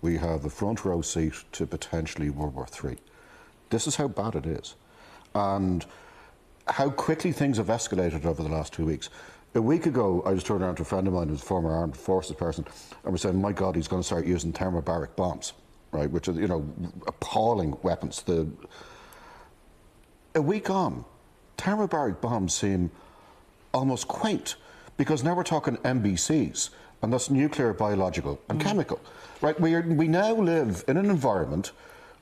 we have a front row seat to potentially World War III. This is how bad it is. And how quickly things have escalated over the last 2 weeks. A week ago, I just turned around to a friend of mine who's a former armed forces person, and we're saying, my God, he's going to start using thermobaric bombs, right, which are, you know, appalling weapons. A week on, thermobaric bombs seem almost quaint, because now we're talking NBCs, and that's nuclear, biological and chemical. Right? We now live in an environment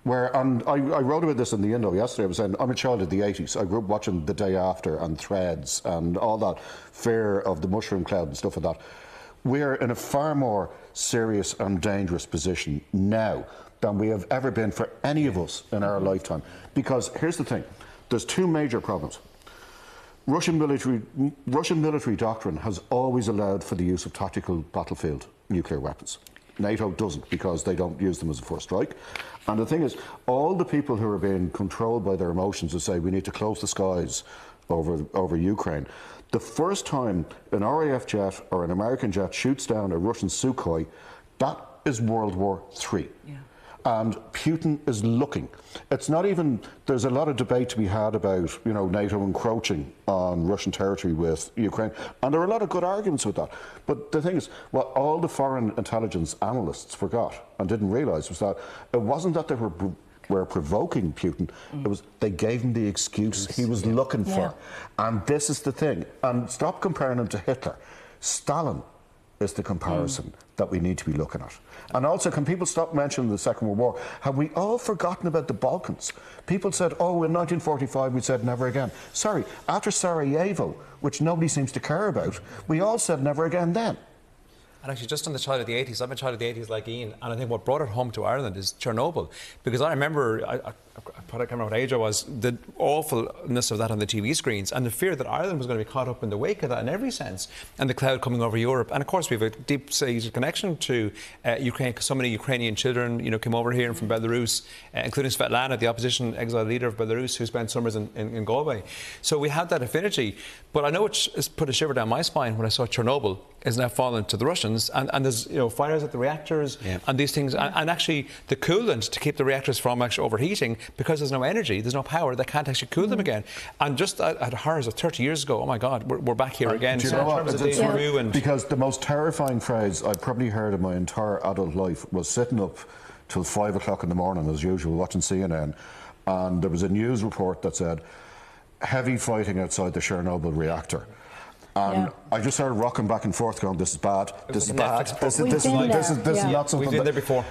where, and I wrote about this in the Indo yesterday, I was saying, I'm a child of the 80s. I grew up watching The Day After and Threads and all that fear of the mushroom cloud and stuff like that. We're in a far more serious and dangerous position now than we have ever been for any of us in our lifetime. Because here's the thing, there's two major problems. Russian military doctrine has always allowed for the use of tactical battlefield nuclear weapons. NATO doesn't, because they don't use them as a first strike. And the thing is, all the people who are being controlled by their emotions who say we need to close the skies over Ukraine, the first time an RAF jet or an American jet shoots down a Russian Sukhoi, that is World War III. Yeah. And Putin is looking. It's not even, there's a lot of debate to be had about, you know, NATO encroaching on Russian territory with Ukraine, and there are a lot of good arguments with that. But the thing is, what all the foreign intelligence analysts forgot and didn't realise was that it wasn't that they were provoking Putin, it was they gave him the excuse he was looking for. And this is the thing, and stop comparing him to Hitler. Stalin is the comparison that we need to be looking at. And also, can people stop mentioning the Second World War? Have we all forgotten about the Balkans? People said, oh, in 1945 we said never again. Sorry, after Sarajevo, which nobody seems to care about, we all said never again then. And actually, just on the child of the 80s, I'm a child of the 80s like Ian, and I think what brought it home to Ireland is Chernobyl. Because I remember, I can't remember what age I was, the awfulness of that on the TV screens, and the fear that Ireland was going to be caught up in the wake of that in every sense, and the cloud coming over Europe. And of course, we have a deep-seated connection to Ukraine, because so many Ukrainian children, you know, came over here from Belarus, including Svetlana, the opposition exiled leader of Belarus, who spent summers in Galway. So we had that affinity. But I know it's put a shiver down my spine when I saw Chernobyl is now fallen to the Russians, and there's, you know, fires at the reactors and these things, and actually the coolant to keep the reactors from actually overheating, because there's no energy, there's no power, they can't actually cool them again. And just at horrors of 30 years ago, oh my God, we're back here again. Do you know what? Because the most terrifying phrase I've probably heard in my entire adult life was sitting up till 5 o'clock in the morning, as usual, watching CNN, and there was a news report that said heavy fighting outside the Chernobyl reactor. And I just started rocking back and forth going, this is bad, this is bad, this is not something we've been there before.